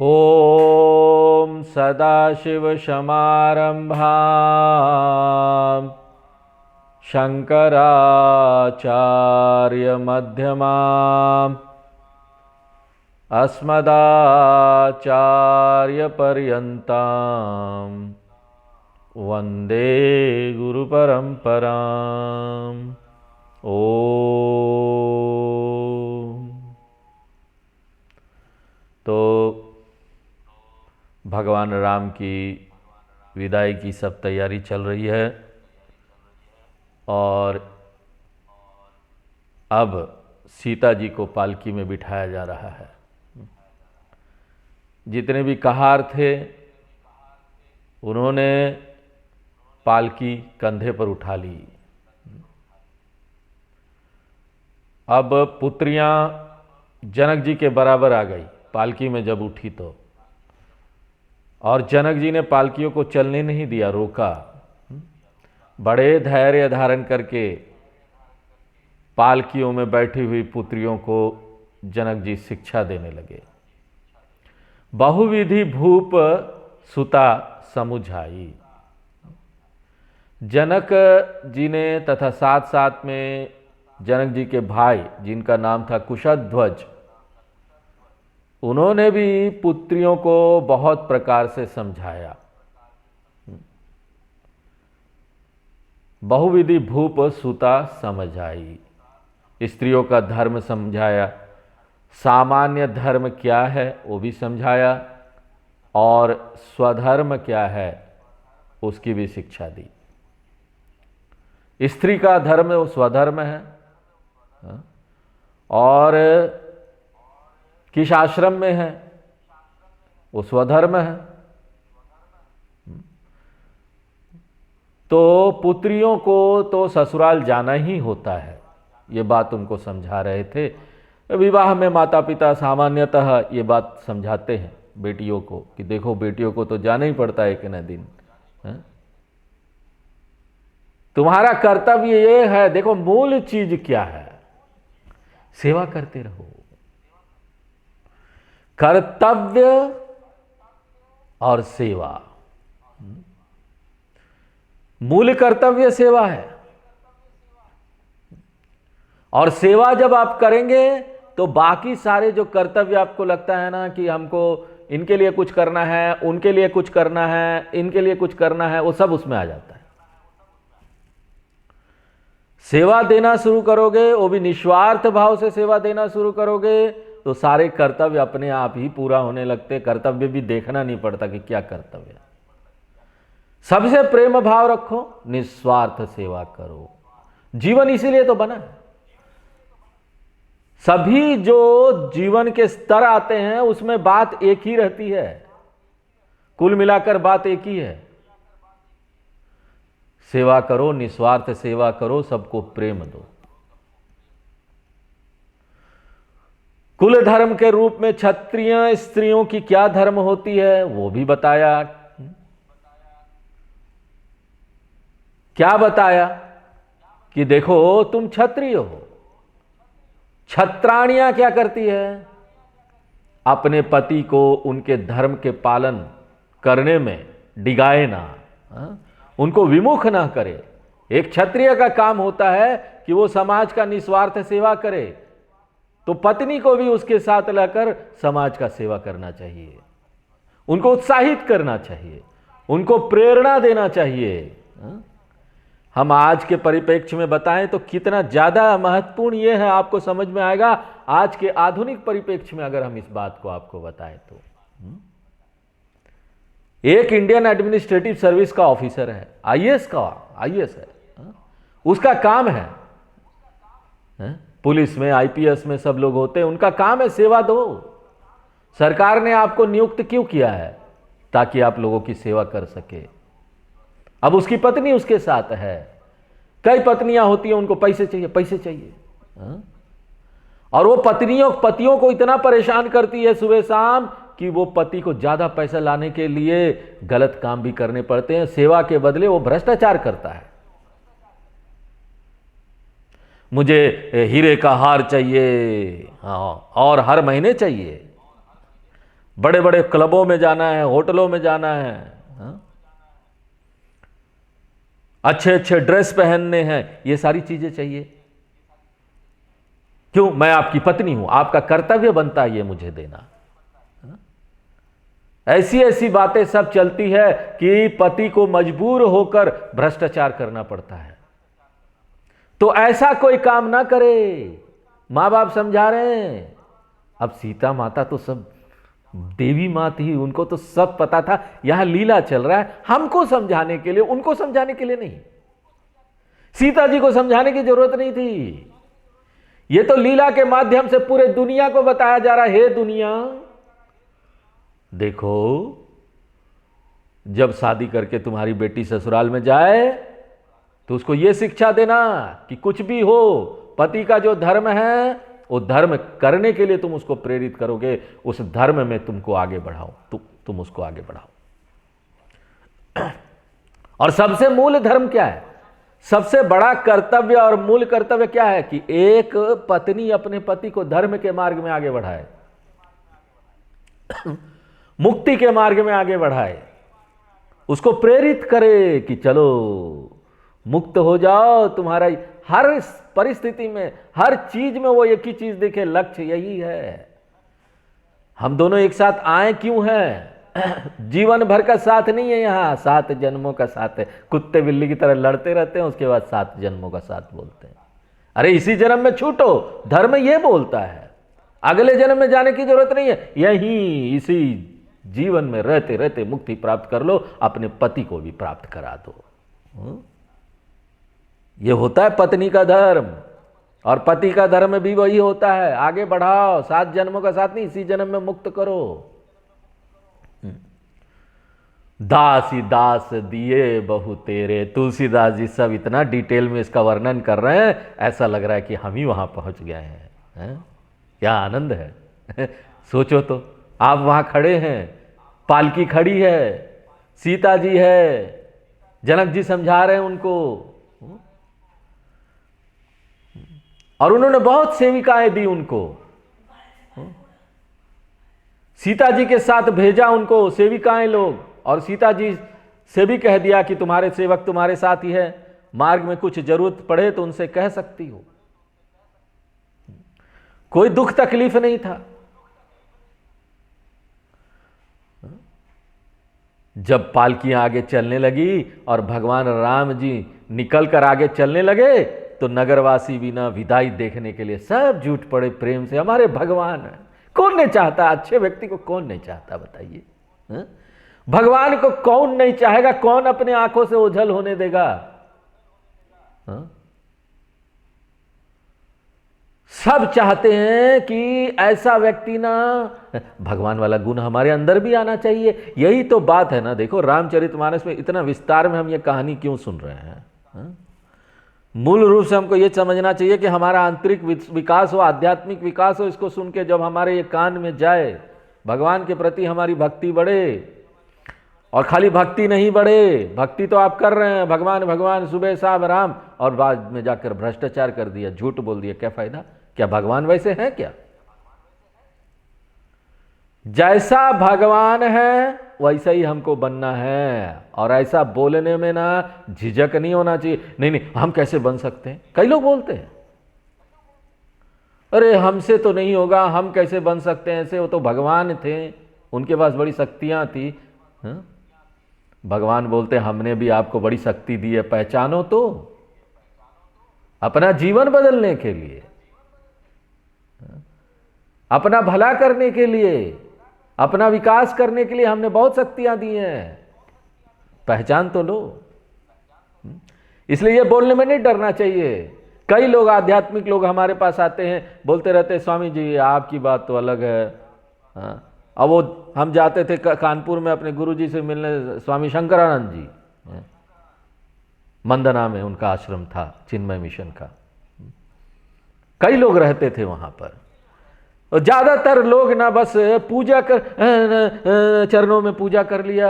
ॐ सदाशिवसमारम्भां शङ्कराचार्यमध्यमाम् अस्मदाचार्यपर्यन्तां वन्दे गुरुपरम्पराम्। ओम। तो भगवान राम की विदाई की सब तैयारी चल रही है और अब सीता जी को पालकी में बिठाया जा रहा है। जितने भी कहार थे उन्होंने पालकी कंधे पर उठा ली। अब पुत्रियां जनक जी के बराबर आ गई पालकी में जब उठी तो, और जनक जी ने पालकियों को चलने नहीं दिया, रोका। बड़े धैर्य धारण करके पालकियों में बैठी हुई पुत्रियों को जनक जी शिक्षा देने लगे। बहुविधि भूप सुता समुझाई। जनक जी ने तथा साथ साथ में जनक जी के भाई जिनका नाम था कुशध्वज, उन्होंने भी पुत्रियों को बहुत प्रकार से समझाया। बहुविधि भूप सुता समझाई। स्त्रियों का धर्म समझाया, सामान्य धर्म क्या है वो भी समझाया, और स्वधर्म क्या है उसकी भी शिक्षा दी। स्त्री का धर्म वो स्वधर्म है, और किस आश्रम में है वो स्वधर्म है। तो पुत्रियों को तो ससुराल जाना ही होता है, ये बात उनको समझा रहे थे। विवाह में माता पिता सामान्यतः ये बात समझाते हैं बेटियों को कि देखो बेटियों को तो जाना ही पड़ता है एक न दिन, तुम्हारा कर्तव्य ये है। देखो मूल चीज क्या है, सेवा करते रहो। कर्तव्य और सेवा, मूल कर्तव्य सेवा है। और सेवा जब आप करेंगे तो बाकी सारे जो कर्तव्य आपको लगता है ना कि हमको इनके लिए कुछ करना है, उनके लिए कुछ करना है, इनके लिए कुछ करना है, वो सब उसमें आ जाता है। सेवा देना शुरू करोगे, वो भी निस्वार्थ भाव से सेवा देना शुरू करोगे, तो सारे कर्तव्य अपने आप ही पूरा होने लगते। कर्तव्य भी देखना नहीं पड़ता कि क्या कर्तव्य है। सबसे प्रेम भाव रखो, निस्वार्थ सेवा करो। जीवन इसीलिए तो बना है। सभी जो जीवन के स्तर आते हैं उसमें बात एक ही रहती है, कुल मिलाकर बात एक ही है। सेवा करो, निस्वार्थ सेवा करो, सबको प्रेम दो। कुल धर्म के रूप में क्षत्रिय स्त्रियों की क्या धर्म होती है वो भी बताया। क्या बताया कि देखो तुम क्षत्रिय हो। क्षत्राणियां क्या करती है, अपने पति को उनके धर्म के पालन करने में डिगाए ना, उनको विमुख ना करे। एक क्षत्रिय का काम होता है कि वो समाज का निस्वार्थ सेवा करे, तो पत्नी को भी उसके साथ लाकर समाज का सेवा करना चाहिए, उनको उत्साहित करना चाहिए, उनको प्रेरणा देना चाहिए। हम आज के परिप्रेक्ष्य में बताएं तो कितना ज्यादा महत्वपूर्ण ये है, आपको समझ में आएगा आज के आधुनिक परिप्रेक्ष्य में अगर हम इस बात को आपको बताएं तो। एक इंडियन एडमिनिस्ट्रेटिव सर्विस का ऑफिसर है, आईएएस है, उसका काम है, पुलिस में आईपीएस में सब लोग होते हैं, उनका काम है सेवा दो। सरकार ने आपको नियुक्त क्यों किया है, ताकि आप लोगों की सेवा कर सके। अब उसकी पत्नी उसके साथ है, कई पत्नियां होती हैं, उनको पैसे चाहिए। और वो पतियों को इतना परेशान करती है सुबह शाम कि वो पति को ज्यादा पैसा लाने के लिए गलत काम भी करने पड़ते हैं। सेवा के बदले वो भ्रष्टाचार करता है। मुझे हीरे का हार चाहिए, हाँ, और हर महीने चाहिए, बड़े बड़े क्लबों में जाना है, होटलों में जाना है, हाँ? अच्छे अच्छे ड्रेस पहनने हैं, ये सारी चीजें चाहिए। क्यों? मैं आपकी पत्नी हूं, आपका कर्तव्य बनता है ये मुझे देना। ऐसी ऐसी बातें सब चलती है कि पति को मजबूर होकर भ्रष्टाचार करना पड़ता है। तो ऐसा कोई काम ना करे। मां बाप समझा रहे हैं। अब सीता माता तो सब देवी मां थी, उनको तो सब पता था यहां लीला चल रहा है, हमको समझाने के लिए, उनको समझाने के लिए नहीं। सीता जी को समझाने की जरूरत नहीं थी। ये तो लीला के माध्यम से पूरे दुनिया को बताया जा रहा है, हे दुनिया देखो, जब शादी करके तुम्हारी बेटी ससुराल में जाए तो उसको यह शिक्षा देना कि कुछ भी हो, पति का जो धर्म है वो धर्म करने के लिए तुम उसको प्रेरित करोगे, उस धर्म में तुमको आगे बढ़ाओ, तुम उसको आगे बढ़ाओ। और सबसे मूल धर्म क्या है? सबसे बड़ा कर्तव्य और मूल कर्तव्य क्या है कि एक पत्नी अपने पति को धर्म के मार्ग में आगे बढ़ाए, मुक्ति के मार्ग में आगे बढ़ाए, उसको प्रेरित करे कि चलो मुक्त हो जाओ। तुम्हारा हर परिस्थिति में, हर चीज में वो एक ही चीज देखे, लक्ष्य यही है। हम दोनों एक साथ आए क्यों हैं? जीवन भर का साथ नहीं है, यहां 7 जन्मों का साथ है। कुत्ते बिल्ली की तरह लड़ते रहते हैं, उसके बाद 7 जन्मों का साथ बोलते हैं। अरे इसी जन्म में छूटो, धर्म ये बोलता है। अगले जन्म में जाने की जरूरत नहीं है, यहीं इसी जीवन में रहते रहते मुक्ति प्राप्त कर लो, अपने पति को भी प्राप्त करा दो। ये होता है पत्नी का धर्म, और पति का धर्म भी वही होता है, आगे बढ़ाओ। 7 जन्मों का साथ नहीं, इसी जन्म में मुक्त करो। दासी दास दिए बहु तेरे, तुलसीदास जी सब इतना डिटेल में इसका वर्णन कर रहे हैं, ऐसा लग रहा है कि हम ही वहां पहुंच गए हैं। क्या आनंद है। सोचो तो, आप वहां खड़े हैं, पालकी खड़ी है, सीता जी है, जनक जी समझा रहे हैं उनको, और उन्होंने बहुत सेविकाएं दी उनको। सीता जी के साथ भेजा उनको सेविकाएं लोग, और सीता जी से भी कह दिया कि तुम्हारे सेवक तुम्हारे साथ ही है, मार्ग में कुछ जरूरत पड़े तो उनसे कह सकती हो। कोई दुख तकलीफ नहीं था। जब पालकियां आगे चलने लगी और भगवान राम जी निकल कर आगे चलने लगे, तो नगरवासी बिना विदाई देखने के लिए सब जुट पड़े प्रेम से। हमारे भगवान है, कौन नहीं चाहता? अच्छे व्यक्ति को कौन नहीं चाहता बताइए? भगवान को कौन नहीं चाहेगा? कौन अपने आंखों से ओझल होने देगा? सब चाहते हैं कि ऐसा व्यक्ति ना, भगवान वाला गुण हमारे अंदर भी आना चाहिए। यही तो बात है ना। देखो रामचरितमानस में इतना विस्तार में हम ये कहानी क्यों सुन रहे हैं? मूल रूप से हमको ये समझना चाहिए कि हमारा आंतरिक विकास हो, आध्यात्मिक विकास हो। इसको सुन के जब हमारे ये कान में जाए, भगवान के प्रति हमारी भक्ति बढ़े। और खाली भक्ति नहीं बढ़े, भक्ति तो आप कर रहे हैं, भगवान भगवान सुबह शाम राम, और बाद में जाकर भ्रष्टाचार कर दिया, झूठ बोल दिया, क्या फायदा? क्या भगवान वैसे हैं क्या? जैसा भगवान है वैसा ही हमको बनना है। और ऐसा बोलने में ना झिझक नहीं होना चाहिए। नहीं नहीं, हम कैसे बन सकते हैं? कई लोग बोलते हैं, अरे हमसे तो नहीं होगा, हम कैसे बन सकते हैं ऐसे? वो तो भगवान थे, उनके पास बड़ी शक्तियां थी। भगवान बोलते हमने भी आपको बड़ी शक्ति दी है, पहचानो तो, अपना जीवन बदलने के लिए, अपना भला करने के लिए, अपना विकास करने के लिए हमने बहुत शक्तियां दी हैं, पहचान तो लो। इसलिए ये बोलने में नहीं डरना चाहिए। कई लोग, आध्यात्मिक लोग हमारे पास आते हैं, बोलते रहते हैं स्वामी जी आपकी बात तो अलग है। अब वो हम जाते थे कानपुर में अपने गुरुजी से मिलने, स्वामी शंकरानंद जी, मंदना में उनका आश्रम था, चिन्मय मिशन का। कई लोग रहते थे वहां पर, और ज्यादातर लोग ना बस पूजा कर, चरणों में पूजा कर लिया।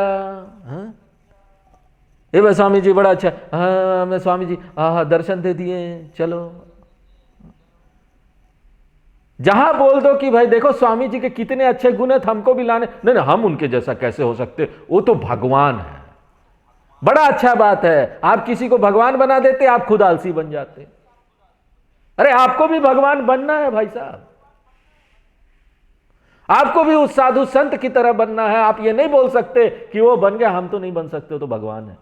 भाई स्वामी जी बड़ा अच्छा, हमें स्वामी जी दर्शन दे दिए, चलो। जहां बोल दो कि भाई देखो स्वामी जी के कितने अच्छे गुण है, हमको भी लाने, नहीं नहीं हम उनके जैसा कैसे हो सकते, वो तो भगवान है। बड़ा अच्छा बात है, आप किसी को भगवान बना देते, आप खुद आलसी बन जाते। अरे आपको भी भगवान बनना है भाई साहब, आपको भी उस साधु संत की तरह बनना है। आप ये नहीं बोल सकते कि वो बन गया, हम तो नहीं बन सकते, वो तो भगवान है।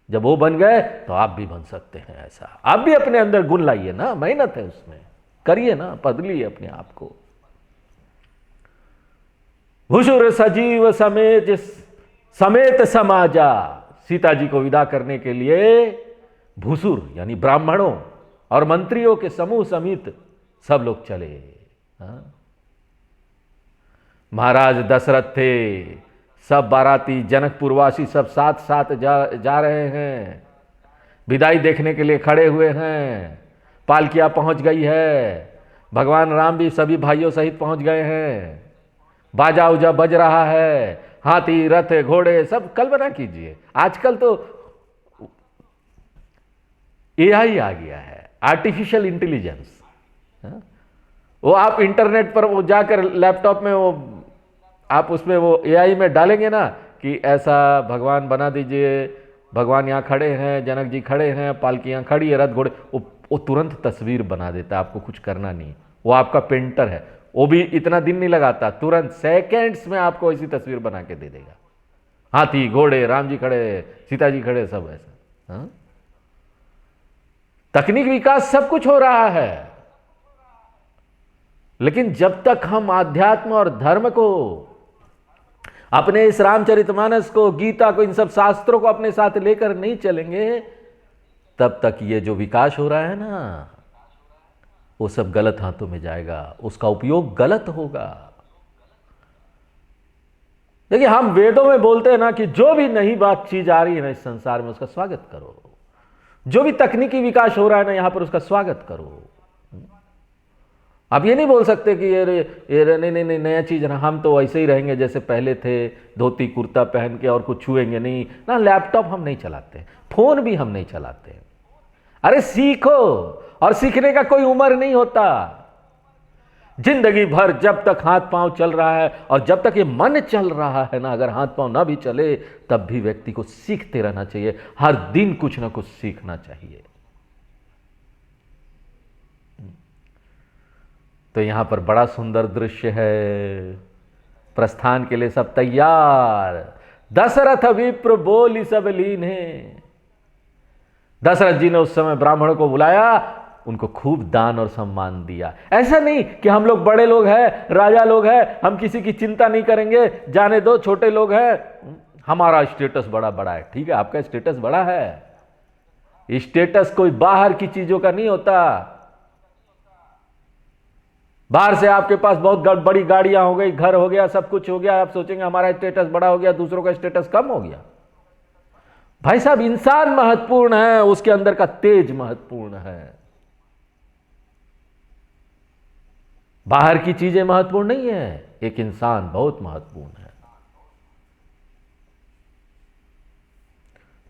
जब वो बन गए तो आप भी बन सकते हैं। ऐसा आप भी अपने अंदर गुण लाइए ना, मेहनत है उसमें, करिए ना, बदलिए अपने आप को। भूसुर सजीव समेत समाजा, सीता जी को विदा करने के लिए भूसुर यानी ब्राह्मणों और मंत्रियों के समूह समेत सब लोग चले। महाराज दशरथ थे, सब बाराती जनकपुरवासी सब साथ साथ जा रहे हैं, विदाई देखने के लिए खड़े हुए हैं। पालकियां पहुंच गई है, भगवान राम भी सभी भाइयों सहित पहुंच गए हैं, बाजा उजा बज रहा है, हाथी रथ घोड़े सब। कल्पना कीजिए, आजकल तो एआई आ गया है, आर्टिफिशियल इंटेलिजेंस। वो आप इंटरनेट पर वो जाकर लैपटॉप में वो आप उसमें वो एआई में डालेंगे ना कि ऐसा भगवान बना दीजिए, भगवान यहाँ खड़े हैं, जनक जी खड़े हैं, पालकियाँ खड़ी है, रथ घोड़े, वो तुरंत तस्वीर बना देता है, आपको कुछ करना नहीं। वो आपका पेंटर है, वो भी इतना दिन नहीं लगाता, तुरंत सेकेंड्स में आपको ऐसी तस्वीर बना के दे देगा। हाथी घोड़े, राम जी खड़े, सीता जी खड़े, सब ऐसा। हाँ? तकनीक विकास सब कुछ हो रहा है, लेकिन जब तक हम आध्यात्म और धर्म को, अपने इस रामचरितमानस को, गीता को, इन सब शास्त्रों को अपने साथ लेकर नहीं चलेंगे, तब तक ये जो विकास हो रहा है ना, वो सब गलत हाथों में जाएगा, उसका उपयोग गलत होगा। देखिए, हम वेदों में बोलते हैं ना कि जो भी नई बात चीज आ रही है ना इस संसार में, उसका स्वागत करो। जो भी तकनीकी विकास हो रहा है ना यहां पर, उसका स्वागत करो। आप ये नहीं बोल सकते कि ये नहीं नया चीज ना, हम तो वैसे ही रहेंगे जैसे पहले थे, धोती कुर्ता पहन के और कुछ छुएंगे नहीं ना। लैपटॉप हम नहीं चलाते, फोन भी हम नहीं चलाते। अरे सीखो, और सीखने का कोई उम्र नहीं होता। जिंदगी भर जब तक हाथ पांव चल रहा है और जब तक ये मन चल रहा है ना, अगर हाथ पांव ना भी चले तब भी व्यक्ति को सीखते रहना चाहिए, हर दिन कुछ ना कुछ सीखना चाहिए। तो यहां पर बड़ा सुंदर दृश्य है, प्रस्थान के लिए सब तैयार। दशरथ विप्र बोली सब लीन है। दशरथ जी ने उस समय ब्राह्मणों को बुलाया, उनको खूब दान और सम्मान दिया। ऐसा नहीं कि हम लोग बड़े लोग हैं, राजा लोग हैं, हम किसी की चिंता नहीं करेंगे, जाने दो, छोटे लोग हैं, हमारा स्टेटस बड़ा बड़ा है। ठीक है, आपका स्टेटस बड़ा है, स्टेटस कोई बाहर की चीजों का नहीं होता। बाहर से आपके पास बहुत बड़ी गाड़ियां हो गई, घर हो गया, सब कुछ हो गया, आप सोचेंगे हमारा स्टेटस बड़ा हो गया, दूसरों का स्टेटस कम हो गया। भाई साहब, इंसान महत्वपूर्ण है, उसके अंदर का तेज महत्वपूर्ण है, बाहर की चीजें महत्वपूर्ण नहीं है। एक इंसान बहुत महत्वपूर्ण है।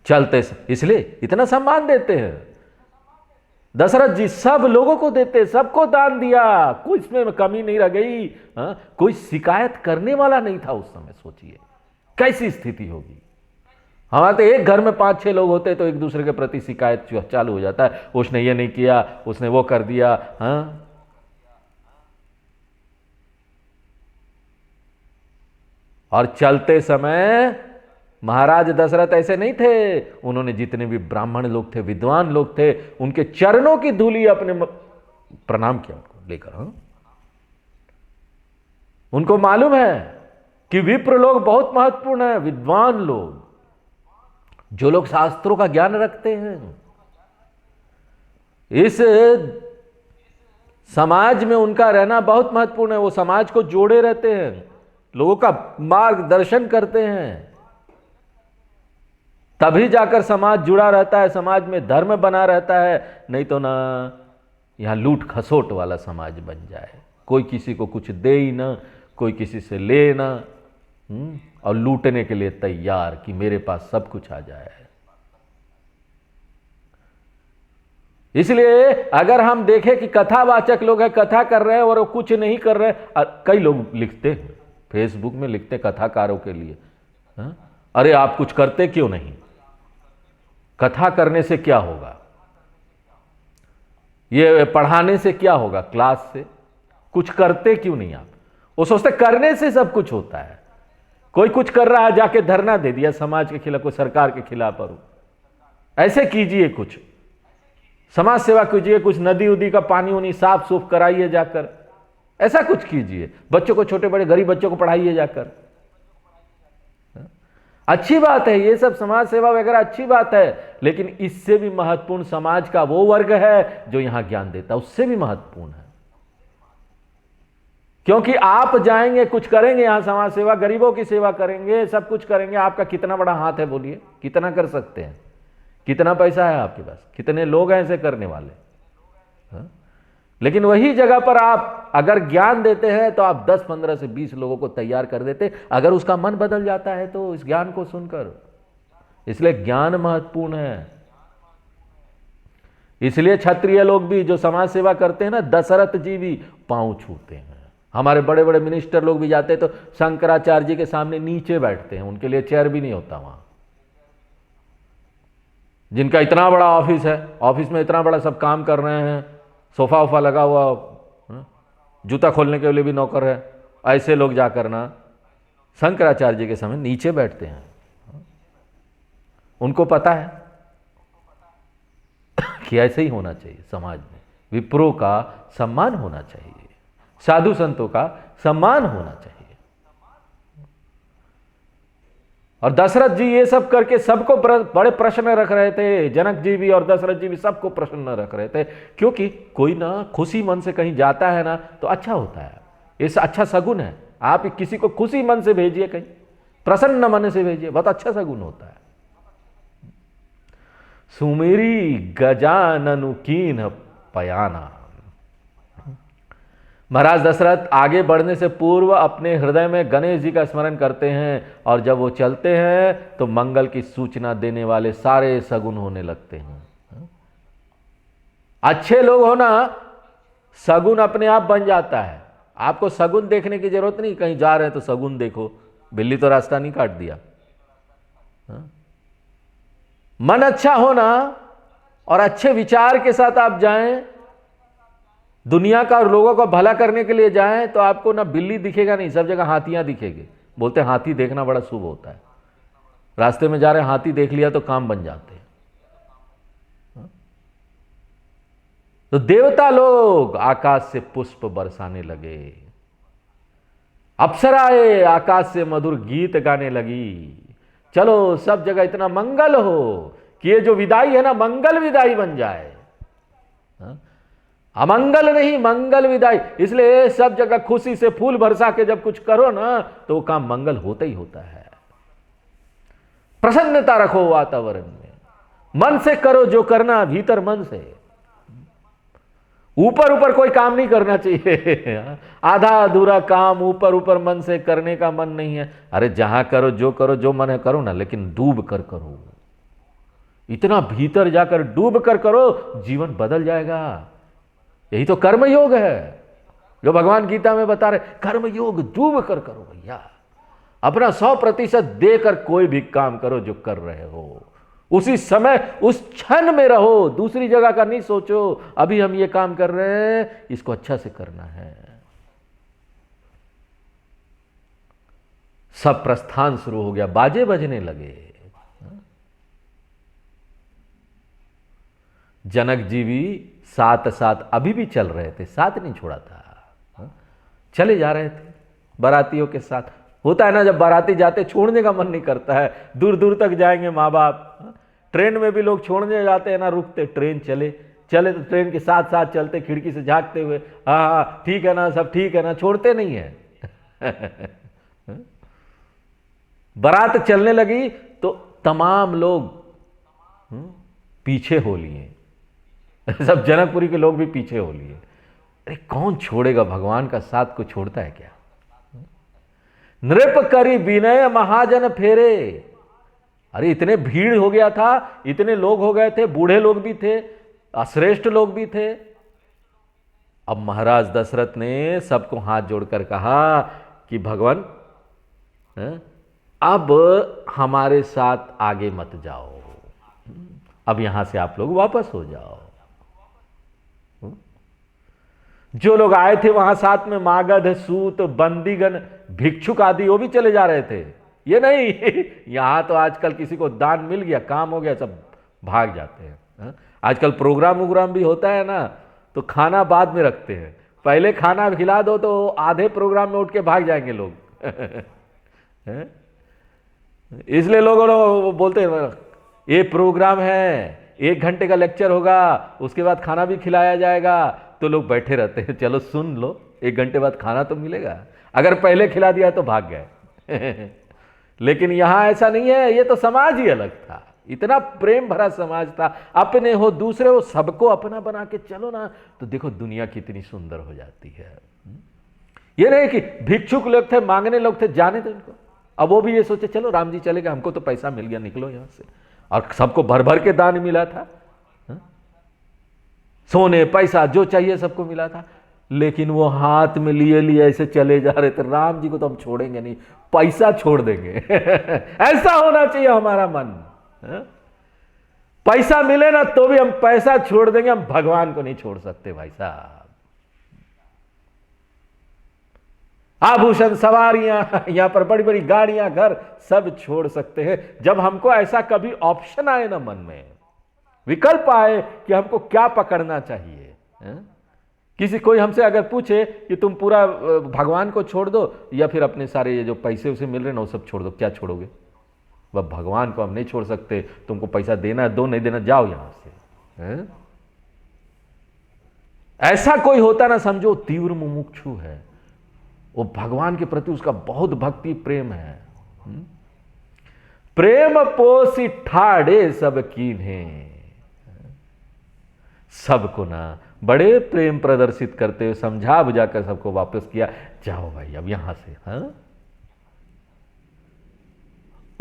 चलते इसलिए इतना सम्मान देते हैं। दशरथ जी सब लोगों को देते, सबको दान दिया, कोई इसमें कमी नहीं रह गई। कोई शिकायत करने वाला नहीं था उस समय। सोचिए कैसी स्थिति होगी। हमारे तो एक घर में 5-6 लोग होते तो एक दूसरे के प्रति शिकायत चालू हो जाता है, उसने ये नहीं किया, उसने वो कर दिया। और चलते समय महाराज दशरथ ऐसे नहीं थे, उन्होंने जितने भी ब्राह्मण लोग थे, विद्वान लोग थे, उनके चरणों की धूलि अपने प्रणाम किया उनको लेकर। उनको मालूम है कि विप्र लोग बहुत महत्वपूर्ण है, विद्वान लोग, जो लोग शास्त्रों का ज्ञान रखते हैं। इस समाज में उनका रहना बहुत महत्वपूर्ण है। वो समाज को जोड़े रहते हैं, लोगों का मार्गदर्शन करते हैं, तभी जाकर समाज जुड़ा रहता है, समाज में धर्म बना रहता है। नहीं तो ना यहां लूट खसोट वाला समाज बन जाए, कोई किसी को कुछ दे ही ना, कोई किसी से ले ना, और लूटने के लिए तैयार कि मेरे पास सब कुछ आ जाए। इसलिए अगर हम देखें कि कथावाचक लोग हैं, कथा कर रहे हैं और वो कुछ नहीं कर रहे, कई लोग लिखते हैं फेसबुक में, लिखते कथाकारों के लिए, अरे आप कुछ करते क्यों नहीं, कथा करने से क्या होगा, ये पढ़ाने से क्या होगा, क्लास से, कुछ करते क्यों नहीं आप। वो सोचते करने से सब कुछ होता है। कोई कुछ कर रहा है जाके धरना दे दिया समाज के खिलाफ, कोई सरकार के खिलाफ, और ऐसे कीजिए, कुछ समाज सेवा कीजिए, कुछ नदी उदी का पानी उनी साफ सूफ कराइए जाकर, ऐसा कुछ कीजिए, बच्चों को, छोटे बड़े गरीब बच्चों को पढ़ाइए जाकर। अच्छी बात है, ये सब समाज सेवा वगैरह अच्छी बात है, लेकिन इससे भी महत्वपूर्ण समाज का वो वर्ग है जो यहां ज्ञान देता है, उससे भी महत्वपूर्ण है। क्योंकि आप जाएंगे, कुछ करेंगे यहां समाज सेवा, गरीबों की सेवा करेंगे, सब कुछ करेंगे, आपका कितना बड़ा हाथ है, बोलिए कितना कर सकते हैं, कितना पैसा है आपके पास, कितने लोग हैं ऐसे करने वाले, हा? लेकिन वही जगह पर आप अगर ज्ञान देते हैं तो आप 10, 15 से 20 लोगों को तैयार कर देते, अगर उसका मन बदल जाता है तो इस ज्ञान को सुनकर। इसलिए ज्ञान महत्वपूर्ण है। इसलिए क्षत्रिय लोग भी जो समाज सेवा करते हैं ना, दशरथ जी भी पांव छूते हैं। हमारे बड़े बड़े मिनिस्टर लोग भी जाते हैं तो शंकराचार्य जी के सामने नीचे बैठते हैं, उनके लिए चेयर भी नहीं होता वहां। जिनका इतना बड़ा ऑफिस है, ऑफिस में इतना बड़ा सब काम कर रहे हैं, सोफा वोफा लगा हुआ, जूता खोलने के लिए भी नौकर है, ऐसे लोग जाकर ना शंकराचार्य जी के सामने नीचे बैठते हैं। उनको पता है कि ऐसे ही होना चाहिए समाज में, विप्रों का सम्मान होना चाहिए, साधु संतों का सम्मान होना चाहिए। और दशरथ जी ये सब करके सबको बड़े प्रश्न रख रहे थे, जनक जी भी और दशरथ जी भी सबको प्रश्न रख रहे थे, क्योंकि कोई ना खुशी मन से कहीं जाता है ना तो अच्छा होता है, ये अच्छा सगुन है। आप किसी को खुशी मन से भेजिए, कहीं प्रसन्न मन से भेजिए, बहुत अच्छा सगुन होता है। सुमेरी गजाननु कीन पयाना। महाराज दशरथ आगे बढ़ने से पूर्व अपने हृदय में गणेश जी का स्मरण करते हैं, और जब वो चलते हैं तो मंगल की सूचना देने वाले सारे सगुन होने लगते हैं। अच्छे लोग होना सगुन अपने आप बन जाता है। आपको सगुन देखने की जरूरत नहीं, कहीं जा रहे हैं तो सगुन देखो, बिल्ली तो रास्ता नहीं काट दिया। मन अच्छा होना और अच्छे विचार के साथ आप जाएं, दुनिया का और लोगों का भला करने के लिए जाएं, तो आपको ना बिल्ली दिखेगा नहीं, सब जगह हाथियां दिखेंगे। बोलते हैं हाथी देखना बड़ा शुभ होता है, रास्ते में जा रहे हैं हाथी देख लिया तो काम बन जाते हैं। तो देवता लोग आकाश से पुष्प बरसाने लगे, अप्सराएं आकाश से मधुर गीत गाने लगी। चलो सब जगह इतना मंगल हो कि ये जो विदाई है ना, मंगल विदाई बन जाए, अमंगल नहीं, मंगल विदाई। इसलिए सब जगह खुशी से फूल बरसा के जब कुछ करो ना तो वो काम मंगल होता ही होता है। प्रसन्नता रखो वातावरण में, मन से करो जो करना, भीतर मन से। ऊपर ऊपर कोई काम नहीं करना चाहिए। आधा अधूरा काम ऊपर ऊपर मन से करने का मन नहीं है। अरे जहां करो, जो मन है करो ना, लेकिन डूब कर करो, इतना भीतर जाकर डूब कर करो, जीवन बदल जाएगा। यही तो कर्म योग है जो भगवान गीता में बता रहे। कर्म योग डूब कर करो भैया, अपना 100% देकर कोई भी काम करो जो कर रहे हो, उसी समय उस क्षण में रहो, दूसरी जगह का नहीं सोचो। अभी हम ये काम कर रहे हैं, इसको अच्छा से करना है। सब प्रस्थान शुरू हो गया, बाजे बजने लगे। जनक जी भी साथ साथ अभी भी चल रहे थे, साथ नहीं छोड़ा था, चले जा रहे थे बारातियों के साथ। होता है ना, जब बाराती जाते छोड़ने का मन नहीं करता है, दूर दूर तक जाएंगे माँ बाप। ट्रेन में भी लोग छोड़ने जाते हैं ना, रुकते, ट्रेन चले तो ट्रेन के साथ साथ चलते, खिड़की से झांकते हुए, हाँ हाँ ठीक है ना, सब ठीक है ना, छोड़ते नहीं है। बारात चलने लगी तो तमाम लोग पीछे हो लिए, सब जनकपुरी के लोग भी पीछे हो लिए। अरे कौन छोड़ेगा, भगवान का साथ को छोड़ता है क्या। नृप करी विनय महाजन फेरे। अरे इतने भीड़ हो गया था, इतने लोग हो गए थे, बूढ़े लोग भी थे, श्रेष्ठ लोग भी थे। अब महाराज दशरथ ने सबको हाथ जोड़कर कहा कि भगवान अब हमारे साथ आगे मत जाओ, अब यहां से आप लोग वापस हो जाओ। जो लोग आए थे वहां साथ में मागध, सूत, बंदीगण, भिक्षुक आदि वो भी चले जा रहे थे। ये नहीं यहां तो आजकल किसी को दान मिल गया, काम हो गया, सब भाग जाते हैं। आजकल प्रोग्राम वोग्राम भी होता है ना, तो खाना बाद में रखते हैं, पहले खाना खिला दो तो आधे प्रोग्राम में उठ के भाग जाएंगे लोग। इसलिए लोग बोलते हैं ये प्रोग्राम है, 1 घंटे का लेक्चर होगा, उसके बाद खाना भी खिलाया जाएगा, तो लोग बैठे रहते हैं, चलो सुन लो, 1 घंटे बाद खाना तो मिलेगा। अगर पहले खिला दिया तो भाग गए। लेकिन यहां ऐसा नहीं है, ये तो समाज ही अलग था, इतना प्रेम भरा समाज था, अपने हो दूसरे हो सबको अपना बना के चलो ना, तो देखो दुनिया कितनी सुंदर हो जाती है। ये नहीं कि भिक्षुक लोग थे, मांगने लोग थे, जाने थे उनको। अब वो भी ये सोचे चलो राम जी चले गए, हमको तो पैसा मिल गया, निकलो यहां से। और सबको भर भर के दान मिला था, सोने पैसा जो चाहिए सबको मिला था। लेकिन वो हाथ में लिए लिए ऐसे चले जा रहे थे, राम जी को तो हम छोड़ेंगे नहीं, पैसा छोड़ देंगे। ऐसा होना चाहिए हमारा मन। पैसा मिले ना तो भी हम पैसा छोड़ देंगे, हम भगवान को नहीं छोड़ सकते भाई साहब। आभूषण, सवारियां, यहां पर बड़ी बड़ी गाड़ियां, घर सब छोड़ सकते हैं जब हमको ऐसा कभी ऑप्शन आए ना, मन में विकल्प आए कि हमको क्या पकड़ना चाहिए। किसी कोई हमसे अगर पूछे कि तुम पूरा भगवान को छोड़ दो या फिर अपने सारे ये जो पैसे उसे मिल रहे ना वो सब छोड़ दो, क्या छोड़ोगे? वह भगवान को हम नहीं छोड़ सकते, तुमको पैसा देना दो, नहीं देना जाओ यहां से। ऐसा कोई होता ना, समझो तीव्र मुमुक्षु है, वो भगवान के प्रति उसका बहुत भक्ति प्रेम है। प्रेम पोसी ठाड़े सब कीन्हे, सबको ना बड़े प्रेम प्रदर्शित करते हुए समझा बुझाकर सबको वापस किया, जाओ भाई अब यहां से।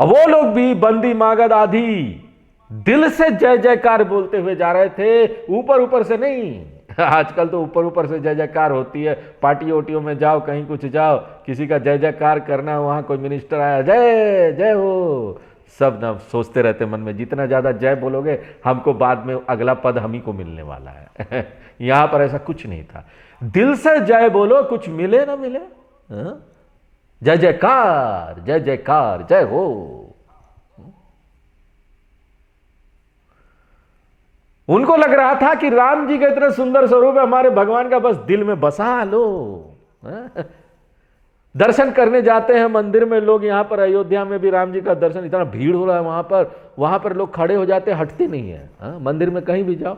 अब वो लोग भी बंदी मागध आदि दिल से जय जयकार बोलते हुए जा रहे थे, ऊपर ऊपर से नहीं। आजकल तो ऊपर ऊपर से जय जयकार होती है, पार्टी ओटियों में जाओ, कहीं कुछ जाओ, किसी का जय जयकार करना, वहां कोई मिनिस्टर आया जय जय हो, सब ना सोचते रहते मन में जितना ज्यादा जय बोलोगे हमको बाद में अगला पद हम ही को मिलने वाला है। यहां पर ऐसा कुछ नहीं था, दिल से जय बोलो, कुछ मिले ना मिले, जय जयकार जय जयकार जय हो। उनको लग रहा था कि राम जी का इतना सुंदर स्वरूप है, हमारे भगवान का बस दिल में बसा लो। दर्शन करने जाते हैं मंदिर में लोग, यहां पर अयोध्या में भी राम जी का दर्शन, इतना भीड़ हो रहा है वहां पर लोग खड़े हो जाते, हटते नहीं है। मंदिर में कहीं भी जाओ,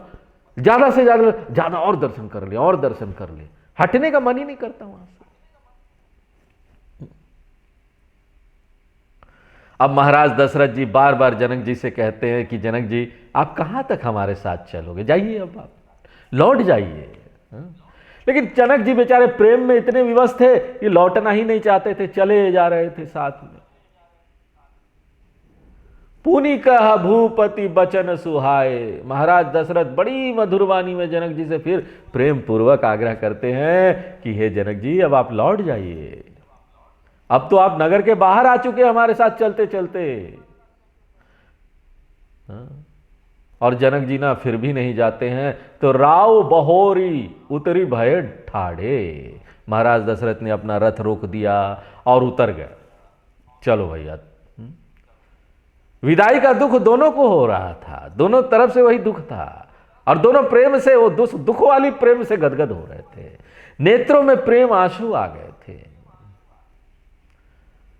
ज्यादा से ज्यादा और दर्शन कर ले, और दर्शन कर ले, हटने का मन ही नहीं करता वहां से। अब महाराज दशरथ जी बार बार जनक जी से कहते हैं कि जनक जी आप कहां तक हमारे साथ चलोगे, जाइए अब आप लौट जाइए। लेकिन जनक जी बेचारे प्रेम में इतने विवश थे कि लौटना ही नहीं चाहते थे, चले जा रहे थे साथ में। पुनि कहा भूपति बचन सुहाए, महाराज दशरथ बड़ी मधुर वाणी में जनक जी से फिर प्रेम पूर्वक आग्रह करते हैं कि हे जनक जी अब आप लौट जाइए, अब तो आप नगर के बाहर आ चुके हमारे साथ चलते चलते। और जनक जी ना फिर भी नहीं जाते हैं, तो राव बहोरी उतरी भय ठाड़े, महाराज दशरथ ने अपना रथ रोक दिया और उतर गए, चलो भैया। विदाई का दुख दोनों को हो रहा था, दोनों तरफ से वही दुख था, और दोनों प्रेम से, वो दुख वाली प्रेम से गदगद हो रहे थे, नेत्रों में प्रेम आंसू आ गए थे।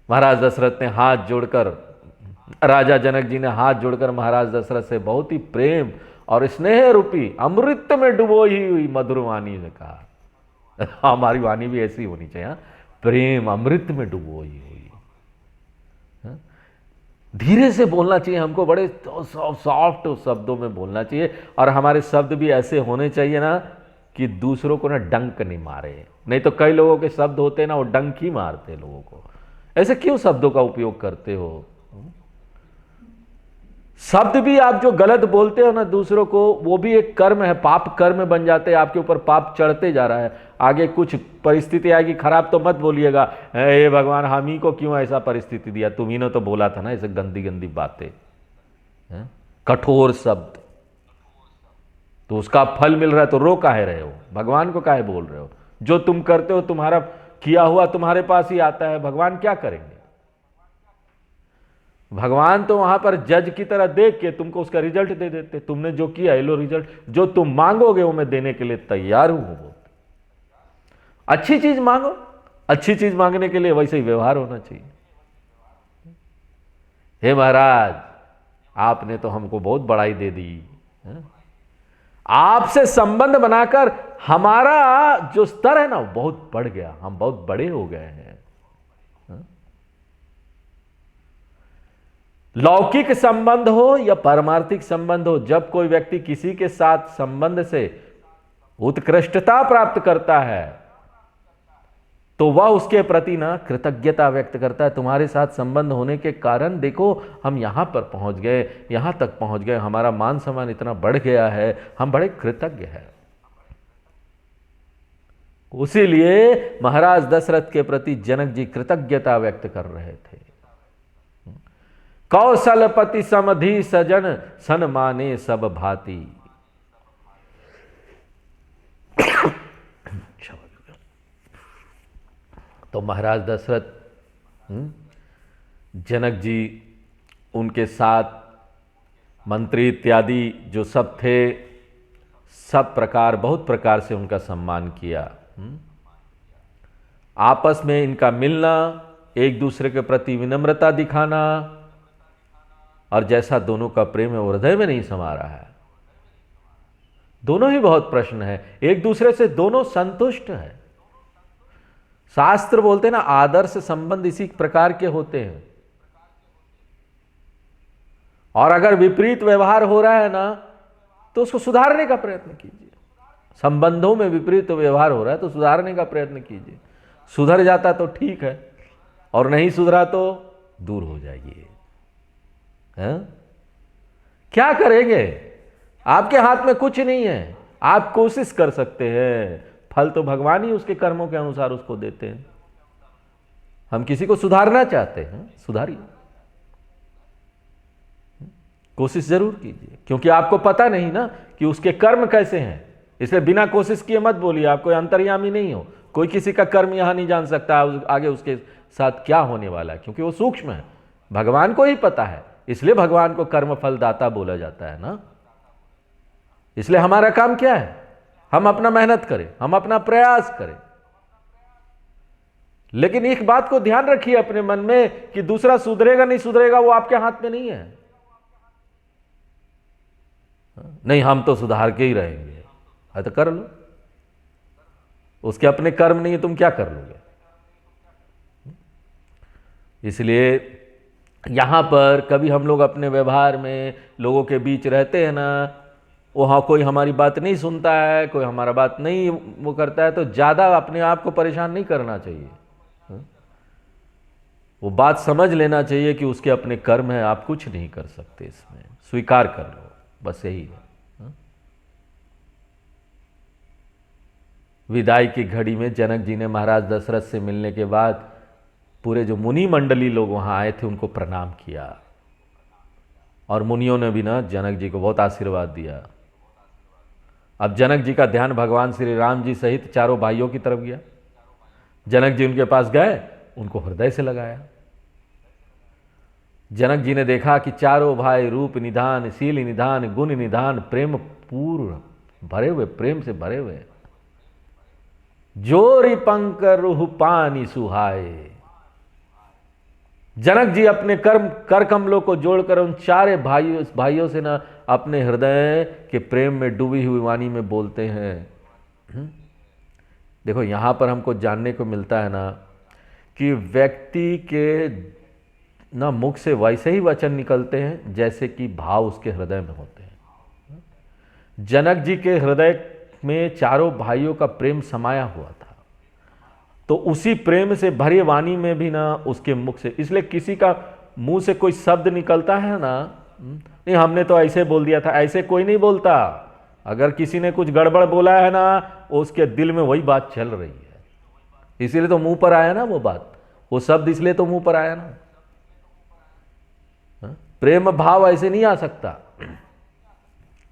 महाराज दशरथ ने हाथ जोड़कर, राजा जनक जी ने हाथ जोड़कर महाराज दशरथ से बहुत ही प्रेम और स्नेह रूपी अमृत में डुबोई हुई मधुर वाणी ने कहा। हमारी वाणी भी ऐसी होनी चाहिए, प्रेम अमृत में डुबोई हुई। धीरे से बोलना चाहिए हमको, बड़े सॉफ्ट शब्दों में बोलना चाहिए, और हमारे शब्द भी ऐसे होने चाहिए ना कि दूसरों को ना डंक नहीं मारे। नहीं तो कई लोगों के शब्द होते हैं ना, वो डंक ही मारते लोगों को। ऐसे क्यों शब्दों का उपयोग करते हो? शब्द भी आप जो गलत बोलते हो ना दूसरों को, वो भी एक कर्म है, पाप कर्म बन जाते हैं, आपके ऊपर पाप चढ़ते जा रहा है। आगे कुछ परिस्थिति आएगी खराब तो मत बोलिएगा, हे भगवान हम ही को क्यों ऐसा परिस्थिति दिया, तुम ही ने तो बोला था ना ऐसे गंदी गंदी बातें, कठोर शब्द, तो उसका फल मिल रहा है तो रो काहे रहे हो, भगवान को काहे बोल रहे हो। जो तुम करते हो तुम्हारा किया हुआ तुम्हारे पास ही आता है, भगवान क्या करेंगे। भगवान तो वहां पर जज की तरह देख के तुमको उसका रिजल्ट दे देते, तुमने जो किया है लो रिजल्ट, जो तुम मांगोगे वो मैं देने के लिए तैयार हूं। वो अच्छी चीज मांगो, अच्छी चीज मांगने के लिए वैसे ही व्यवहार होना चाहिए। हे महाराज आपने तो हमको बहुत बड़ाई दे दी, आपसे संबंध बनाकर हमारा जो स्तर है ना बहुत बढ़ गया, हम बहुत बड़े हो गए हैं। लौकिक संबंध हो या पारमार्थिक संबंध हो, जब कोई व्यक्ति किसी के साथ संबंध से उत्कृष्टता प्राप्त करता है तो वह उसके प्रति ना कृतज्ञता व्यक्त करता है। तुम्हारे साथ संबंध होने के कारण देखो हम यहां पर पहुंच गए, यहां तक पहुंच गए, हमारा मान सम्मान इतना बढ़ गया है, हम बड़े कृतज्ञ हैं। उसीलिए महाराज दशरथ के प्रति जनक जी कृतज्ञता व्यक्त कर रहे थे। कौशलपति समधि सजन सन माने सब भांति। तो महाराज दशरथ जनक जी उनके साथ मंत्री इत्यादि जो सब थे, सब प्रकार बहुत प्रकार से उनका सम्मान किया। आपस में इनका मिलना, एक दूसरे के प्रति विनम्रता दिखाना, और जैसा दोनों का प्रेम है वो हृदय में नहीं समा रहा है। दोनों ही बहुत प्रश्न है, एक दूसरे से दोनों संतुष्ट है। शास्त्र बोलते हैं ना आदर्श संबंध इसी प्रकार के होते हैं। और अगर विपरीत व्यवहार हो रहा है ना तो उसको सुधारने का प्रयत्न कीजिए। संबंधों में विपरीत व्यवहार हो रहा है तो सुधारने का प्रयत्न कीजिए। सुधर जाता तो ठीक है, और नहीं सुधरा तो दूर हो जाइए। क्या करेंगे, आपके हाथ में कुछ नहीं है, आप कोशिश कर सकते हैं, फल तो भगवान ही उसके कर्मों के अनुसार उसको देते हैं। हम किसी को सुधारना चाहते हैं, सुधारिए, कोशिश जरूर कीजिए, क्योंकि आपको पता नहीं ना कि उसके कर्म कैसे हैं। इसलिए बिना कोशिश किए मत बोलिए, आप कोई अंतर्यामी नहीं हो, कोई किसी का कर्म यहां नहीं जान सकता आगे उसके साथ क्या होने वाला है, क्योंकि वो सूक्ष्म है, भगवान को ही पता है। इसलिए भगवान को कर्म फलदाता बोला जाता है ना। इसलिए हमारा काम क्या है, हम अपना मेहनत करें, हम अपना प्रयास करें, लेकिन एक बात को ध्यान रखिए अपने मन में कि दूसरा सुधरेगा नहीं सुधरेगा वो आपके हाथ में नहीं है। नहीं हम तो सुधार के ही रहेंगे, तो कर लो, उसके अपने कर्म नहीं है, तुम क्या कर लोगे। इसलिए यहां पर कभी हम लोग अपने व्यवहार में लोगों के बीच रहते हैं ना, वहाँ कोई हमारी बात नहीं सुनता है, कोई हमारा बात नहीं वो करता है, तो ज़्यादा अपने आप को परेशान नहीं करना चाहिए। वो बात समझ लेना चाहिए कि उसके अपने कर्म है, आप कुछ नहीं कर सकते, इसमें स्वीकार कर लो, बस यही है। विदाई की घड़ी में जनक जी ने महाराज दशरथ से मिलने के बाद पूरे जो मुनि मंडली लोग वहाँ आए थे उनको प्रणाम किया, और मुनियों ने भी ना जनक जी को बहुत आशीर्वाद दिया। अब जनक जी का ध्यान भगवान श्री राम जी सहित चारों भाइयों की तरफ गया। जनक जी उनके पास गए, उनको हृदय से लगाया। जनक जी ने देखा कि चारों भाई रूप निधान, शील निधान, गुण निधान, प्रेम पूर्ण भरे हुए, प्रेम से भरे हुए। जोरी पंक रूह पानी सुहाए। जनक जी अपने कर कमलों को जोड़कर उन चारे भाइयों से ना अपने हृदय के प्रेम में डूबी हुई वाणी में बोलते हैं। देखो यहां पर हमको जानने को मिलता है ना कि व्यक्ति के ना मुख से वैसे ही वचन निकलते हैं जैसे कि भाव उसके हृदय में होते हैं। जनक जी के हृदय में चारों भाइयों का प्रेम समाया हुआ था, तो उसी प्रेम से भरी वाणी में भी ना उसके मुख से, इसलिए किसी का मुंह से कोई शब्द निकलता है ना नहीं हमने तो ऐसे बोल दिया था, ऐसे कोई नहीं बोलता। अगर किसी ने कुछ गड़बड़ बोला है ना, उसके दिल में वही बात चल रही है, इसीलिए तो मुंह पर आया ना वो बात, वो शब्द इसलिए तो मुंह पर आया ना। प्रेम भाव ऐसे नहीं आ सकता,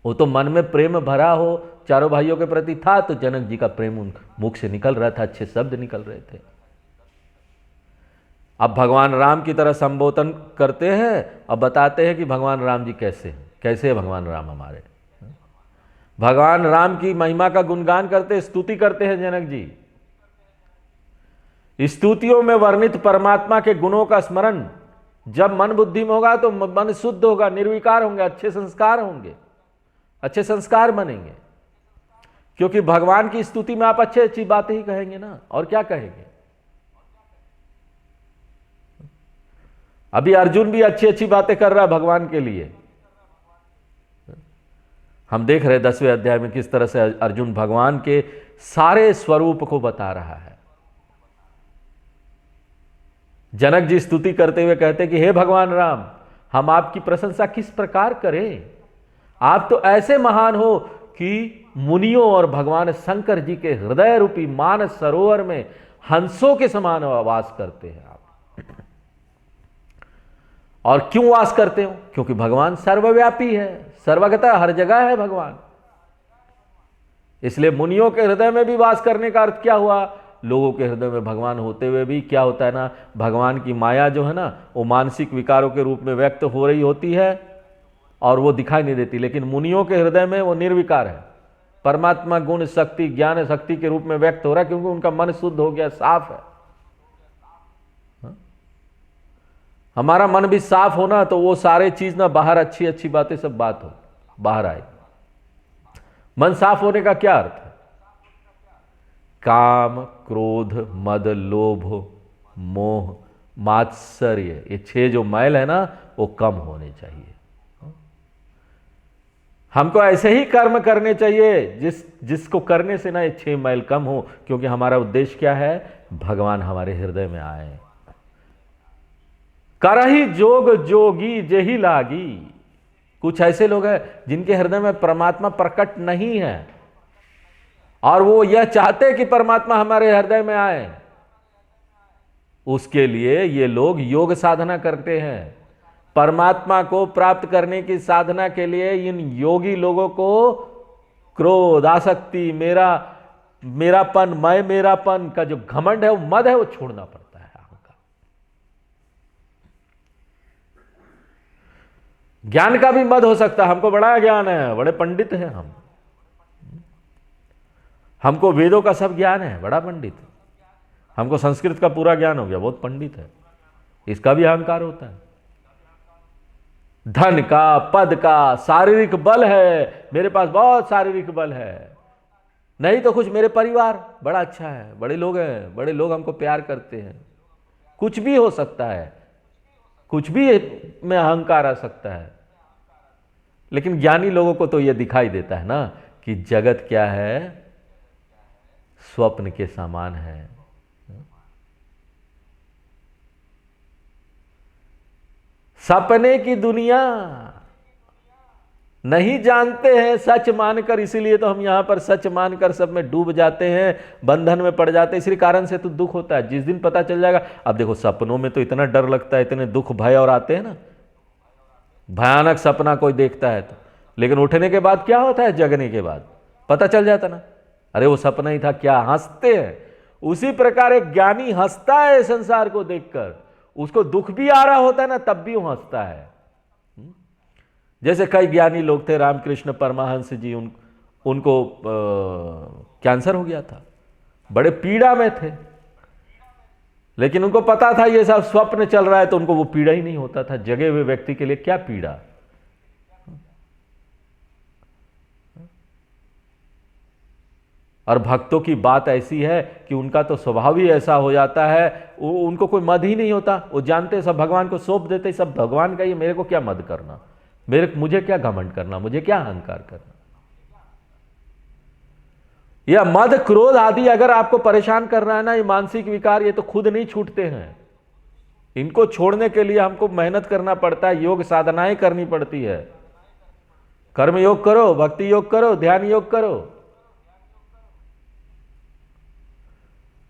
वो तो मन में प्रेम भरा हो, चारों भाइयों के प्रति था, तो जनक जी का प्रेम उन मुख से निकल रहा था, अच्छे शब्द निकल रहे थे। अब भगवान राम की तरह संबोधन करते हैं, अब बताते हैं कि भगवान राम जी कैसे हैं, कैसे है भगवान राम हमारे। भगवान राम की महिमा का गुणगान करते, स्तुति करते हैं जनक जी। स्तुतियों में वर्णित परमात्मा के गुणों का स्मरण जब मन बुद्धि में होगा तो मन शुद्ध होगा, निर्विकार होंगे, अच्छे संस्कार होंगे, अच्छे संस्कार बनेंगे। क्योंकि भगवान की स्तुति में आप अच्छी अच्छी बातें ही कहेंगे ना, और क्या कहेंगे। अभी अर्जुन भी अच्छी अच्छी बातें कर रहा है भगवान के लिए। हम देख रहे 10वें अध्याय में किस तरह से अर्जुन भगवान के सारे स्वरूप को बता रहा है। जनक जी स्तुति करते हुए कहते कि हे भगवान राम, हम आपकी प्रशंसा किस प्रकार करें। आप तो ऐसे महान हो कि मुनियों और भगवान शंकर जी के हृदय रूपी मानस सरोवर में हंसों के समान वास करते हैं आप। और क्यों वास करते हो? क्योंकि भगवान सर्वव्यापी है, सर्वगता हर जगह है भगवान। इसलिए मुनियों के हृदय में भी वास करने का अर्थ क्या हुआ? लोगों के हृदय में भगवान होते हुए भी क्या होता है ना, भगवान की माया जो है ना, वो मानसिक विकारों के रूप में व्यक्त हो रही होती है और वो दिखाई नहीं देती। लेकिन मुनियों के हृदय में वो निर्विकार है, परमात्मा गुण शक्ति ज्ञान शक्ति के रूप में व्यक्त हो रहा है, क्योंकि उनका मन शुद्ध हो गया, साफ है। हमारा मन भी साफ होना तो वो सारे चीज ना बाहर अच्छी अच्छी बातें सब बात हो बाहर आए। मन साफ होने का क्या अर्थ है? काम क्रोध मद लोभ मोह मात्सर्य, ये 6 जो मैल है ना, वो कम होने चाहिए। हमको ऐसे ही कर्म करने चाहिए जिसको करने से ना ये 6 मैल कम हो, क्योंकि हमारा उद्देश्य क्या है? भगवान हमारे हृदय में आए। करहि जोग जोगी जेहि लागी। कुछ ऐसे लोग हैं जिनके हृदय में परमात्मा प्रकट नहीं है और वो यह चाहते कि परमात्मा हमारे हृदय में आए। उसके लिए ये लोग योग साधना करते हैं। परमात्मा को प्राप्त करने की साधना के लिए इन योगी लोगों को क्रोध आसक्ति मेरापन मैं मेरापन का जो घमंड है, वो मद है, वो छोड़ना पड़ता है। ज्ञान का भी मद हो सकता है, हमको बड़ा ज्ञान है, बड़े पंडित हैं हमको वेदों का सब ज्ञान है, बड़ा पंडित। हमको संस्कृत का पूरा ज्ञान हो गया, बहुत पंडित है, इसका भी अहंकार होता है। धन का पद का शारीरिक बल है, मेरे पास बहुत शारीरिक बल है, नहीं तो कुछ मेरे परिवार बड़ा अच्छा है, बड़े लोग हैं, बड़े लोग हमको प्यार करते हैं। कुछ भी हो सकता है, कुछ भी में अहंकार आ सकता है। लेकिन ज्ञानी लोगों को तो यह दिखाई देता है ना कि जगत क्या है, स्वप्न के समान है। सपने की दुनिया नहीं जानते हैं सच मानकर, इसीलिए तो हम यहां पर सच मानकर सब में डूब जाते हैं, बंधन में पड़ जाते हैं। इसी कारण से तो दुख होता है। जिस दिन पता चल जाएगा, अब देखो सपनों में तो इतना डर लगता है, इतने दुख भय और आते हैं ना, भयानक सपना कोई देखता है तो, लेकिन उठने के बाद क्या होता है? जगने के बाद पता चल जाता ना, अरे वो सपना ही था, क्या हंसते हैं। उसी प्रकार एक ज्ञानी हंसता है संसार को देखकर, उसको दुख भी आ रहा होता है ना, तब भी वो हंसता है। जैसे कई ज्ञानी लोग थे, रामकृष्ण परमहंस जी, उनको कैंसर हो गया था, बड़े पीड़ा में थे, लेकिन उनको पता था ये सब स्वप्न चल रहा है, तो उनको वो पीड़ा ही नहीं होता था। जगे हुए व्यक्ति के लिए क्या पीड़ा। और भक्तों की बात ऐसी है कि उनका तो स्वभाव ही ऐसा हो जाता है, उनको कोई मद ही नहीं होता। वो जानते सब भगवान को सौंप देते, सब भगवान का ही, मेरे को क्या मद करना, मुझे क्या घमंड करना, मुझे क्या अहंकार करना। यह मद क्रोध आदि अगर आपको परेशान कर रहा है ना, ये मानसिक विकार, ये तो खुद नहीं छूटते हैं। इनको छोड़ने के लिए हमको मेहनत करना पड़ता है, योग साधनाएं करनी पड़ती है। कर्म योग करो, भक्ति योग करो, ध्यान योग करो।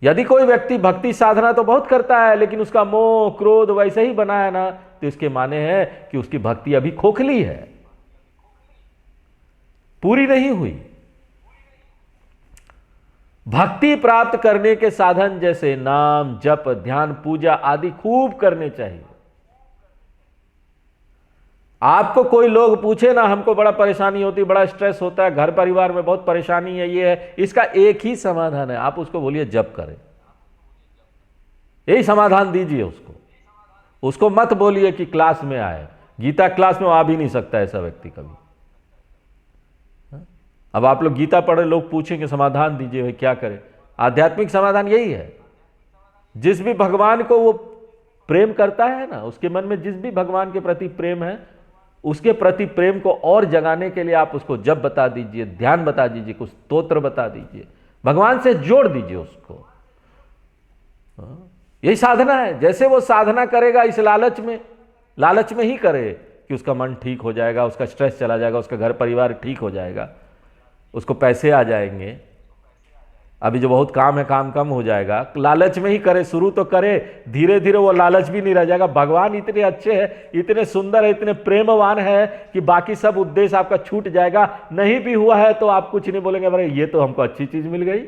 यदि कोई व्यक्ति भक्ति साधना तो बहुत करता है, लेकिन उसका मोह क्रोध वैसे ही बना है ना, तो इसके माने है कि उसकी भक्ति अभी खोखली है, पूरी नहीं हुई। भक्ति प्राप्त करने के साधन जैसे नाम, जप, ध्यान, पूजा आदि खूब करने चाहिए। आपको कोई लोग पूछे ना, हमको बड़ा परेशानी होती, बड़ा स्ट्रेस होता है, घर परिवार में बहुत परेशानी है, ये है, इसका एक ही समाधान है, आप उसको बोलिए जप करें। यही समाधान दीजिए उसको। उसको मत बोलिए कि क्लास में आए, गीता क्लास में आ भी नहीं सकता ऐसा व्यक्ति कभी। अब आप लोग गीता पढ़े, लोग पूछेंगे समाधान दीजिए, भाई क्या करें? आध्यात्मिक समाधान यही है। जिस भी भगवान को वो प्रेम करता है ना, उसके मन में जिस भी भगवान के प्रति प्रेम है, उसके प्रति प्रेम को और जगाने के लिए आप उसको जप बता दीजिए, ध्यान बता दीजिए, कुछ स्तोत्र बता दीजिए, भगवान से जोड़ दीजिए उसको। यही साधना है। जैसे वो साधना करेगा इस लालच में ही करे कि उसका मन ठीक हो जाएगा, उसका स्ट्रेस चला जाएगा, उसका घर परिवार ठीक हो जाएगा, उसको पैसे आ जाएंगे, अभी जो बहुत काम है काम कम हो जाएगा, लालच में ही करे, शुरू तो करे, धीरे धीरे वो लालच भी नहीं रह जाएगा। भगवान इतने अच्छे हैं, इतने सुंदर है, इतने प्रेमवान है कि बाकी सब उद्देश्य आपका छूट जाएगा। नहीं भी हुआ है तो आप कुछ नहीं बोलेंगे, अरे ये तो हमको अच्छी चीज मिल गई,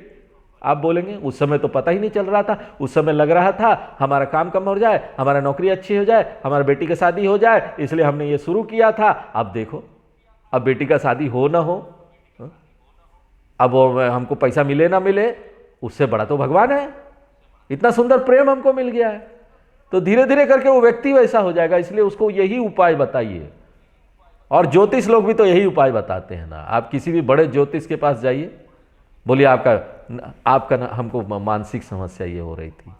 आप बोलेंगे उस समय तो पता ही नहीं चल रहा था, उस समय लग रहा था हमारा काम कम हो जाए, हमारा नौकरी अच्छी हो जाए, हमारी बेटी की शादी हो जाए, इसलिए हमने ये शुरू किया था। अब देखो, अब बेटी का शादी हो ना हो, अब हमको पैसा मिले ना मिले, उससे बड़ा तो भगवान है। इतना सुंदर प्रेम हमको मिल गया है, तो धीरे धीरे करके वो व्यक्ति वैसा हो जाएगा। इसलिए उसको यही उपाय बताइए। और ज्योतिष लोग भी तो यही उपाय बताते हैं ना। आप किसी भी बड़े ज्योतिष के पास जाइए, बोलिए आपका ना हमको मानसिक समस्या ये हो रही थी,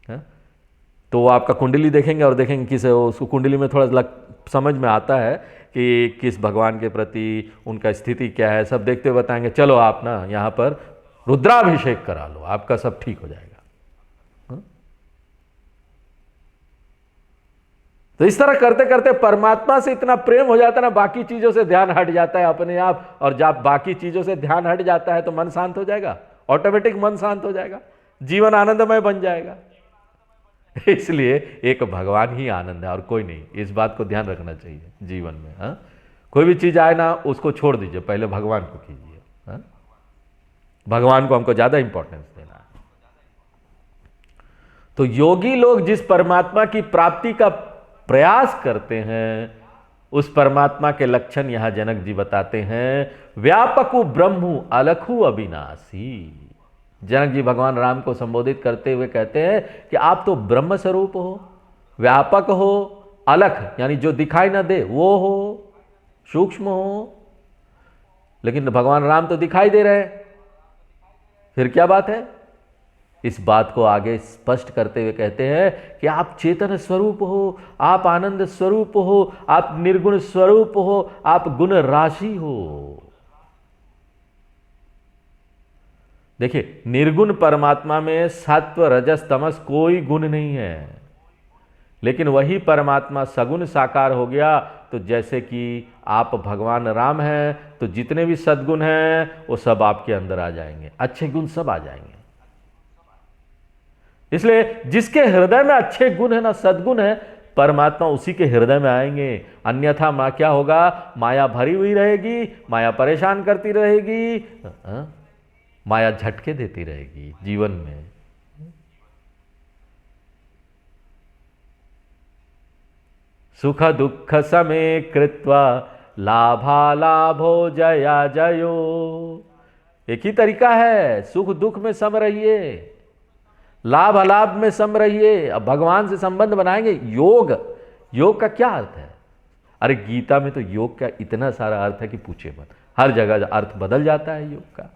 है? तो वो आपका कुंडली देखेंगे और देखेंगे किस उसको कुंडली में थोड़ा समझ में आता है कि किस भगवान के प्रति उनका स्थिति क्या है, सब देखते हुए बताएंगे चलो आप ना यहाँ पर रुद्राभिषेक करा लो, आपका सब ठीक हो जाएगा। हा? तो इस तरह करते करते परमात्मा से इतना प्रेम हो जाता है ना, बाकी चीजों से ध्यान हट जाता है अपने आप। और जब बाकी चीजों से ध्यान हट जाता है तो मन शांत हो जाएगा, ऑटोमेटिक मन शांत हो जाएगा, जीवन आनंदमय बन जाएगा। इसलिए एक भगवान ही आनंद है और कोई नहीं। इस बात को ध्यान रखना चाहिए जीवन में। हा? कोई भी चीज आए ना, उसको छोड़ दीजिए, पहले भगवान को कीजिए। हा? भगवान को हमको ज्यादा इंपॉर्टेंस देना है। तो योगी लोग जिस परमात्मा की प्राप्ति का प्रयास करते हैं, उस परमात्मा के लक्षण यहां जनक जी बताते हैं। व्यापकु ब्रह्मु अलखु अविनाशी। जनक जी भगवान राम को संबोधित करते हुए कहते हैं कि आप तो ब्रह्म स्वरूप हो, व्यापक हो, अलख यानी जो दिखाई ना दे वो हो, सूक्ष्म हो। लेकिन भगवान राम तो दिखाई दे रहे हैं, फिर क्या बात है? इस बात को आगे स्पष्ट करते हुए कहते हैं कि आप चेतन स्वरूप हो, आप आनंद स्वरूप हो, आप निर्गुण स्वरूप हो, आप गुण राशि हो। देखिए, निर्गुण परमात्मा में सत्व रजस तमस कोई गुण नहीं है, लेकिन वही परमात्मा सगुण साकार हो गया। तो जैसे कि आप भगवान राम हैं, तो जितने भी सद्गुण हैं वो सब आपके अंदर आ जाएंगे, अच्छे गुण सब आ जाएंगे। इसलिए जिसके हृदय में अच्छे गुण है ना, सद्गुण है, परमात्मा उसी के हृदय में आएंगे। अन्यथा क्या होगा? माया भरी हुई रहेगी, माया परेशान करती रहेगी, माया झटके देती रहेगी जीवन में। सुख दुख समे कृत्वा लाभालाभो जया जयो। एक ही तरीका है, सुख दुख में सम रहिए, लाभ अलाभ में सम रहिए। अब भगवान से संबंध बनाएंगे। योग का क्या अर्थ है? अरे गीता में तो योग का इतना सारा अर्थ है कि पूछे मत, हर जगह अर्थ बदल जाता है योग का।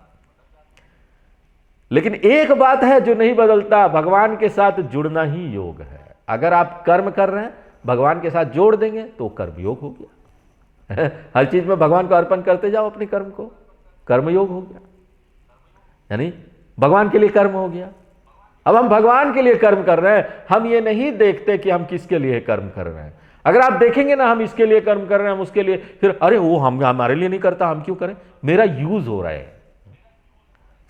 लेकिन एक बात है जो नहीं बदलता, भगवान के साथ जुड़ना ही योग है। अगर आप कर्म कर रहे हैं, भगवान के साथ जोड़ देंगे तो कर्म योग हो गया। हर चीज में भगवान को अर्पण करते जाओ अपने कर्म को, कर्म योग हो गया, यानी भगवान के लिए कर्म हो गया। अब हम भगवान के लिए कर्म कर रहे हैं, हम ये नहीं देखते कि हम किसके लिए कर्म कर रहे हैं। अगर आप देखेंगे ना हम इसके लिए कर्म कर रहे हैं, हम उसके लिए, फिर अरे वो हम हमारे लिए नहीं करता, हम क्यों करें, मेरा यूज हो रहा है,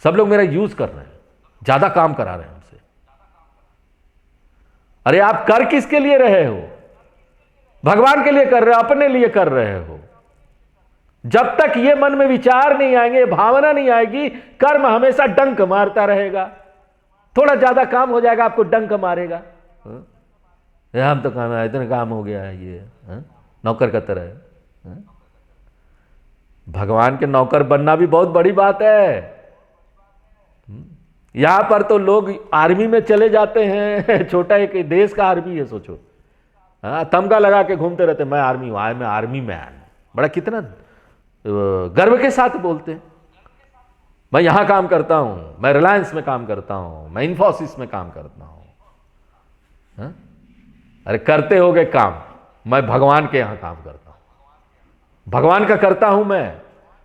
सब लोग मेरा यूज कर रहे हैं, ज्यादा काम करा रहे हैं हमसे। अरे आप कर किसके लिए रहे हो, भगवान के लिए कर रहे हो, अपने लिए कर रहे हो। जब तक ये मन में विचार नहीं आएंगे, भावना नहीं आएगी, कर्म हमेशा डंक मारता रहेगा। थोड़ा ज्यादा काम हो जाएगा आपको डंक मारेगा, हम तो काम है, इतना काम हो गया है, ये नौकर का तरह है। भगवान के नौकर बनना भी बहुत बड़ी बात है। यहां पर तो लोग आर्मी में चले जाते हैं, छोटा एक देश का आर्मी है, सोचो, तमगा लगा के घूमते रहते, मैं आर्मी हूं, मैं आर्मी में आया, बड़ा कितना गर्व के साथ बोलते हैं, मैं यहां काम करता हूं, मैं रिलायंस में काम करता हूं, मैं इन्फोसिस में काम करता हूं। अरे करते होगे काम, मैं भगवान के यहां काम करता हूं, भगवान का करता हूं मैं,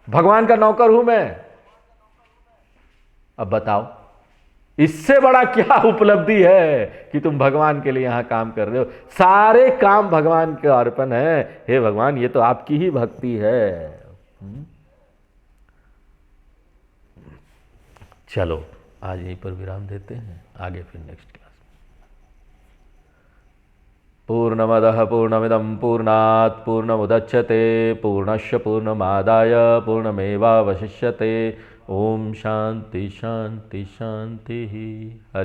भगवान का नौकर हूं मैं। अब बताओ इससे बड़ा क्या उपलब्धि है कि तुम भगवान के लिए यहां काम कर रहे हो। सारे काम भगवान के अर्पण है। हे भगवान, ये तो आपकी ही भक्ति है। चलो आज यहीं पर विराम देते हैं, आगे फिर नेक्स्ट क्लास। पूर्णमदः पूर्णमिदं पूर्णात् पूर्णमुदच्यते पूर्णस्य पूर्णमादाय पूर्णमेवावशिष्यते। ओम शांति शांति शांति।